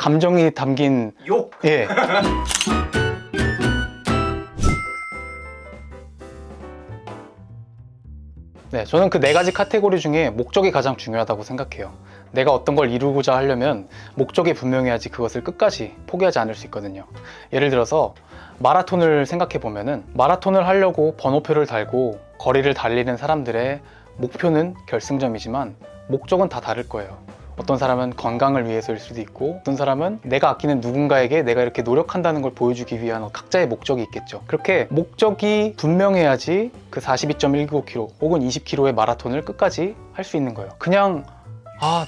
감정이 담긴 욕! 예. 네, 저는 그 네 가지 카테고리 중에 목적이 가장 중요하다고 생각해요. 내가 어떤 걸 이루고자 하려면 목적이 분명해야지 그것을 끝까지 포기하지 않을 수 있거든요. 예를 들어서 마라톤을 생각해 보면은 마라톤을 하려고 번호표를 달고 거리를 달리는 사람들의 목표는 결승점이지만 목적은 다 다를 거예요. 어떤 사람은 건강을 위해서일 수도 있고, 어떤 사람은 내가 아끼는 누군가에게 내가 이렇게 노력한다는 걸 보여주기 위한 각자의 목적이 있겠죠. 그렇게 목적이 분명해야지 그 42.195km 혹은 20km의 마라톤을 끝까지 할 수 있는 거예요.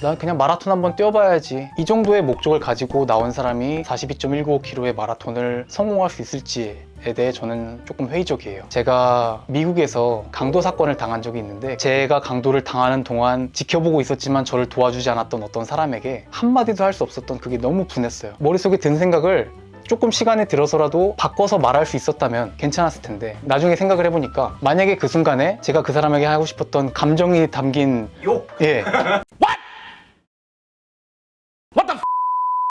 난 그냥 마라톤 한번 뛰어봐야지, 이 정도의 목적을 가지고 나온 사람이 42.195km의 마라톤을 성공할 수 있을지에 대해 저는 조금 회의적이에요. 제가 미국에서 강도 사건을 당한 적이 있는데, 제가 강도를 당하는 동안 지켜보고 있었지만 저를 도와주지 않았던 어떤 사람에게 한마디도 할 수 없었던 그게 너무 분했어요. 머릿속에 든 생각을 조금 시간이 들어서라도 바꿔서 말할 수 있었다면 괜찮았을 텐데, 나중에 생각을 해보니까 만약에 그 순간에 제가 그 사람에게 하고 싶었던 감정이 담긴 욕! 예.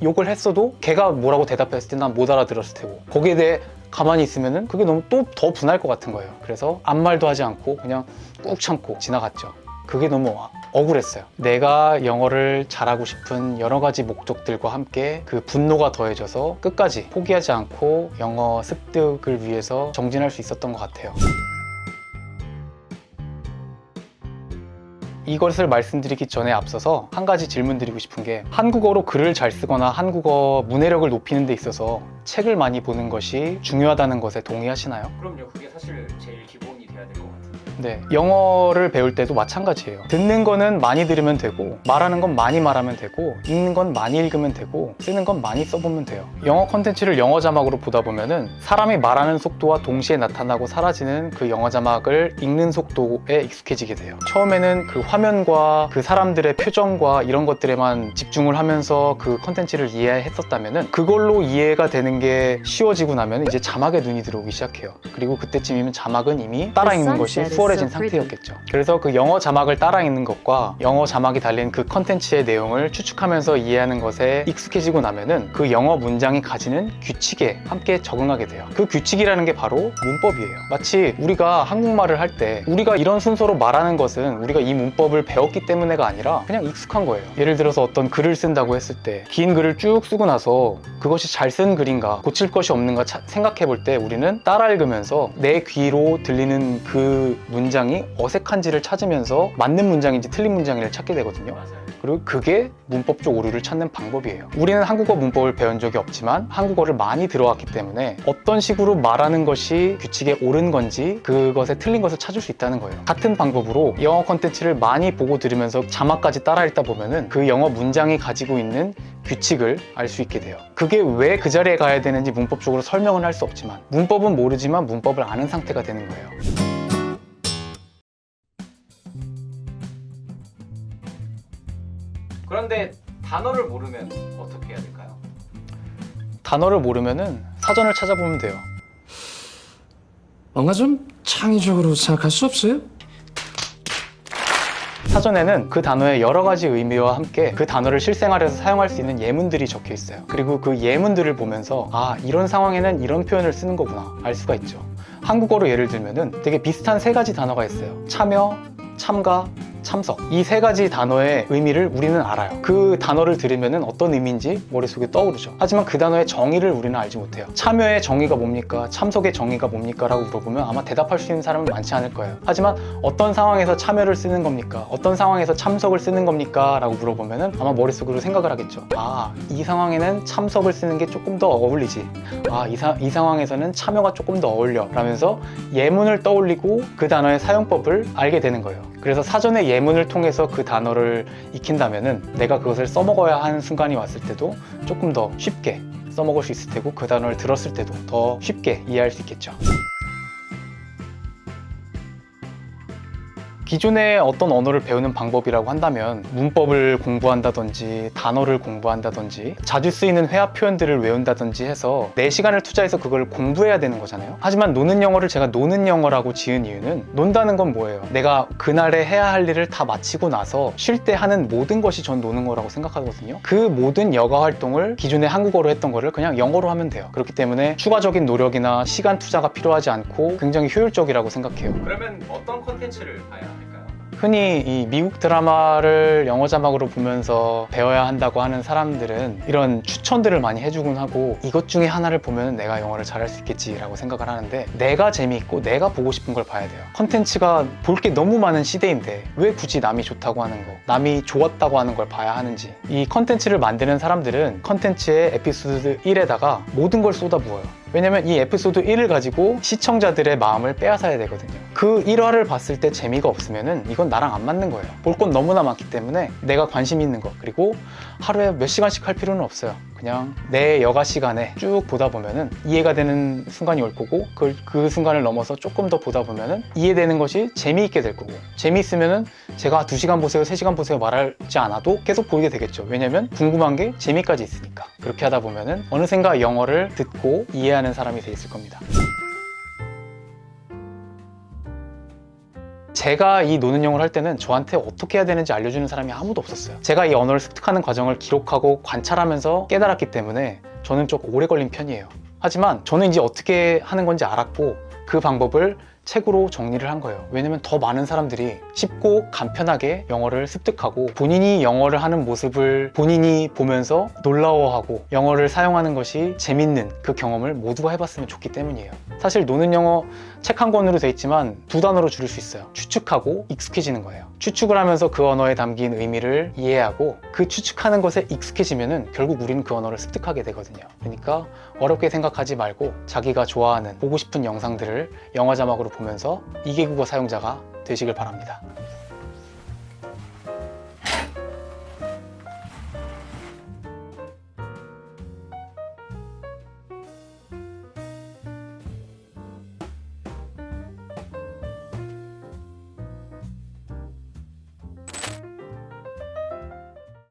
욕을 했어도 걔가 뭐라고 대답했을 때 난 못 알아들었을 테고, 거기에 대해 가만히 있으면은 그게 너무 또 더 분할 것 같은 거예요. 그래서 아무 말도 하지 않고 그냥 꾹 참고 지나갔죠. 그게 너무 억울했어요. 내가 영어를 잘하고 싶은 여러 가지 목적들과 함께 그 분노가 더해져서 끝까지 포기하지 않고 영어 습득을 위해서 정진할 수 있었던 것 같아요. 이것을 말씀드리기 전에 앞서서 한 가지 질문 드리고 싶은 게, 한국어로 글을 잘 쓰거나 한국어 문해력을 높이는 데 있어서 책을 많이 보는 것이 중요하다는 것에 동의하시나요? 그럼요. 그게 사실 제일 기본이 돼야 될 것 같아요. 네, 영어를 배울 때도 마찬가지예요. 듣는 거는 많이 들으면 되고, 말하는 건 많이 말하면 되고, 읽는 건 많이 읽으면 되고, 쓰는 건 많이 써보면 돼요. 영어 컨텐츠를 영어 자막으로 보다 보면은 사람이 말하는 속도와 동시에 나타나고 사라지는 그 영어 자막을 읽는 속도에 익숙해지게 돼요. 처음에는 그 화면과 그 사람들의 표정과 이런 것들에만 집중을 하면서 그 컨텐츠를 이해했었다면은, 그걸로 이해가 되는 게 쉬워지고 나면 이제 자막에 눈이 들어오기 시작해요. 그리고 그때쯤이면 자막은 이미 따라 읽는 것이 수월해진 상태였겠죠. 그래서 그 영어 자막을 따라 읽는 것과 영어 자막이 달린 그 컨텐츠의 내용을 추측하면서 이해하는 것에 익숙해지고 나면은 그 영어 문장이 가지는 규칙에 함께 적응하게 돼요. 그 규칙이라는 게 바로 문법이에요. 마치 우리가 한국말을 할 때 우리가 이런 순서로 말하는 것은 우리가 이 문법을 배웠기 때문에가 아니라 그냥 익숙한 거예요. 예를 들어서 어떤 글을 쓴다고 했을 때 긴 글을 쭉 쓰고 나서 그것이 잘 쓴 글인가, 고칠 것이 없는가 생각해 볼 때 우리는 따라 읽으면서 내 귀로 들리는 그 문장이 어색한지를 찾으면서 맞는 문장인지 틀린 문장인지를 찾게 되거든요. 맞아요. 그리고 그게 문법적 오류를 찾는 방법이에요. 우리는 한국어 문법을 배운 적이 없지만 한국어를 많이 들어왔기 때문에 어떤 식으로 말하는 것이 규칙에 옳은 건지 그것에 틀린 것을 찾을 수 있다는 거예요. 같은 방법으로 영어 콘텐츠를 많이 보고 들으면서 자막까지 따라 읽다 보면은 그 영어 문장이 가지고 있는 규칙을 알 수 있게 돼요. 그게 왜 그 자리에 가야 되는지 문법적으로 설명은 할 수 없지만, 문법은 모르지만 문법을 아는 상태가 되는 거예요. 그런데 단어를 모르면 어떻게 해야 될까요? 단어를 모르면은 사전을 찾아보면 돼요. 뭔가 좀 창의적으로 생각할 수 없어요? 사전에는 그 단어의 여러 가지 의미와 함께 그 단어를 실생활에서 사용할 수 있는 예문들이 적혀 있어요. 그리고 그 예문들을 보면서 이런 상황에는 이런 표현을 쓰는 거구나 알 수가 있죠. 한국어로 예를 들면은 되게 비슷한 세 가지 단어가 있어요. 참여, 참가, 참석. 이 세 가지 단어의 의미를 우리는 알아요. 그 단어를 들으면 어떤 의미인지 머릿속에 떠오르죠. 하지만 그 단어의 정의를 우리는 알지 못해요. 참여의 정의가 뭡니까? 참석의 정의가 뭡니까? 라고 물어보면 아마 대답할 수 있는 사람은 많지 않을 거예요. 하지만 어떤 상황에서 참여를 쓰는 겁니까? 어떤 상황에서 참석을 쓰는 겁니까? 라고 물어보면 아마 머릿속으로 생각을 하겠죠. 이 상황에는 참석을 쓰는 게 조금 더 어울리지. 이 상황에서는 참여가 조금 더 어울려. 라면서 예문을 떠올리고 그 단어의 사용법을 알게 되는 거예요. 그래서 사전에 예문을 통해서 그 단어를 익힌다면은 내가 그것을 써먹어야 하는 순간이 왔을 때도 조금 더 쉽게 써먹을 수 있을 테고, 그 단어를 들었을 때도 더 쉽게 이해할 수 있겠죠. 기존의 어떤 언어를 배우는 방법이라고 한다면 문법을 공부한다든지 단어를 공부한다든지 자주 쓰이는 회화 표현들을 외운다든지 해서 내 시간을 투자해서 그걸 공부해야 되는 거잖아요. 하지만 노는 영어를 제가 노는 영어라고 지은 이유는 논다는 건 뭐예요? 내가 그날에 해야 할 일을 다 마치고 나서 쉴 때 하는 모든 것이 전 노는 거라고 생각하거든요. 그 모든 여가 활동을 기존에 한국어로 했던 거를 그냥 영어로 하면 돼요. 그렇기 때문에 추가적인 노력이나 시간 투자가 필요하지 않고 굉장히 효율적이라고 생각해요. 그러면 어떤 콘텐츠를 봐야 할까요? 흔히 이 미국 드라마를 영어 자막으로 보면서 배워야 한다고 하는 사람들은 이런 추천들을 많이 해주곤 하고 이것 중에 하나를 보면 내가 영어를 잘할 수 있겠지라고 생각을 하는데 내가 재미있고 내가 보고 싶은 걸 봐야 돼요. 컨텐츠가 볼 게 너무 많은 시대인데 왜 굳이 남이 좋다고 하는 거, 남이 좋았다고 하는 걸 봐야 하는지. 이 컨텐츠를 만드는 사람들은 컨텐츠의 에피소드 1에다가 모든 걸 쏟아부어요. 왜냐면 이 에피소드 1을 가지고 시청자들의 마음을 빼앗아야 되거든요. 그 1화를 봤을 때 재미가 없으면은 이건 나랑 안 맞는 거예요. 볼 건 너무나 많기 때문에 내가 관심 있는 거, 그리고 하루에 몇 시간씩 할 필요는 없어요. 그냥 내 여가 시간에 쭉 보다 보면은 이해가 되는 순간이 올 거고 그 순간을 넘어서 조금 더 보다 보면은 이해되는 것이 재미있게 될 거고, 재미있으면은 제가 2시간 보세요, 3시간 보세요 말하지 않아도 계속 보게 되겠죠. 왜냐면 궁금한 게 재미까지 있으니까. 그렇게 하다 보면은 어느샌가 영어를 듣고 이해하는 사람이 돼 있을 겁니다. 제가 이 노는 영어를 할 때는 저한테 어떻게 해야 되는지 알려주는 사람이 아무도 없었어요. 제가 이 언어를 습득하는 과정을 기록하고 관찰하면서 깨달았기 때문에 저는 조금 오래 걸린 편이에요. 하지만 저는 이제 어떻게 하는 건지 알았고 그 방법을 책으로 정리를 한 거예요. 왜냐면 더 많은 사람들이 쉽고 간편하게 영어를 습득하고 본인이 영어를 하는 모습을 본인이 보면서 놀라워하고 영어를 사용하는 것이 재밌는 그 경험을 모두가 해봤으면 좋기 때문이에요. 사실 노는 영어 책 한 권으로 돼 있지만 2단어로 줄일 수 있어요. 추측하고 익숙해지는 거예요. 추측을 하면서 그 언어에 담긴 의미를 이해하고 그 추측하는 것에 익숙해지면은 결국 우리는 그 언어를 습득하게 되거든요. 그러니까 어렵게 생각하지 말고 자기가 좋아하는 보고 싶은 영상들을 영어 자막으로 보면서 2개 국어 사용자가 되시길 바랍니다.